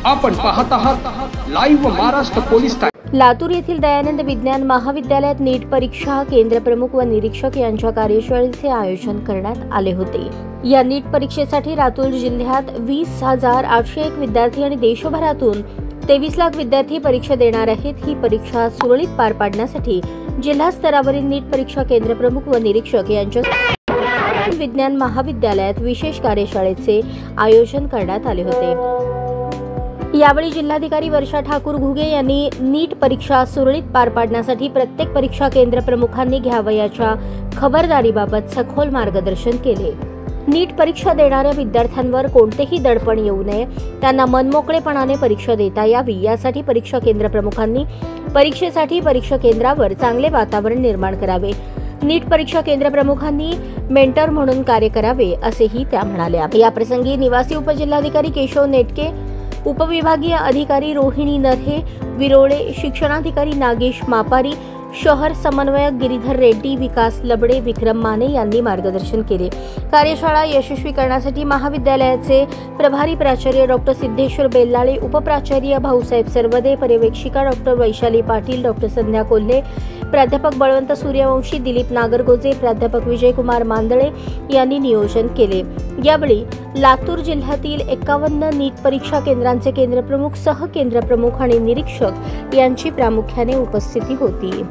आपण पाहत आहात live Maharashtra police time. Latur येथील दयानंद विज्ञान महाविद्यालयात नीट परीक्षा केंद्र प्रमुख व निरीक्षक यांच्या कार्यशाळेचे आयोजन करण्यात आले होते। या नीट परीक्षेसाठी लातूर जिल्ह्यात 20,801 विद्यार्थी आणि देशभरातून 23 लाख विद्यार्थी परीक्षा देणार आहेत। ही परीक्षा सुरळीत पार पाडण्यासाठी जिल्हा स्तरावरील नीट परीक्षा केंद्र प्रमुख व निरीक्षक यांच्या विज्ञान महाविद्यालयात विशेष कार्यशाळेचे आयोजन करण्यात आले होते। यावेळी जिल्हाधिकारी वर्षा ठाकूर घुगे यांनी नीट परीक्षा सुरळीत पार पाडण्यासाठी प्रत्येक परीक्षा केंद्र प्रमुखांनी घ्यावयाच्या खबरदारीबाबत सखोल मार्गदर्शन केले। नीट परीक्षा देणाऱ्या विद्यार्थ्यांवर कोणतेही दडपण येऊ नये, त्यांना मनमोकळेपणाने परीक्षा देता यावी यासाठी परीक्षा केंद्र प्रमुखांनी परीक्षेसाठी परीक्षा केंद्रावर चांगले वातावरण निर्माण करावे। नीट परीक्षा केंद्र प्रमुखांनी मेंटर म्हणून कार्य करावे असेही त्या म्हणाल्या। या प्रसंगी निवासी उपजिल्हाधिकारी केशव नेटके, उपविभागीय अधिकारी रोहिणी नरहे, विरोळे, शिक्षणाधिकारी नागेश मापारी, शहर समन्वयक गिरीधर रेड्डी, विकास लबडे, विक्रम माने यांनी मार्गदर्शन केले। कार्यशाळा यशस्वी करण्यासाठी महाविद्यालयाचे प्रभारी प्राचार्य डॉक्टर सिद्धेश्वर बेल्लाळे, उपप्राचार्य भाऊसाहेब सरवदे, पर्यवेक्षिका डॉक्टर वैशाली पाटील, डॉक्टर संध्या कोल्हे, प्राध्यापक बळवंत सूर्यवंशी, दिलीप नागरगोजे, प्राध्यापक विजयकुमार मांदळे यांनी नियोजन केले। यावेळी लातूर जिल्ह्यातील 51 नीट परीक्षा केंद्रांचे केंद्रप्रमुख, सहकेंद्रप्रमुख आणि निरीक्षक यांची प्रामुख्याने उपस्थिती होती।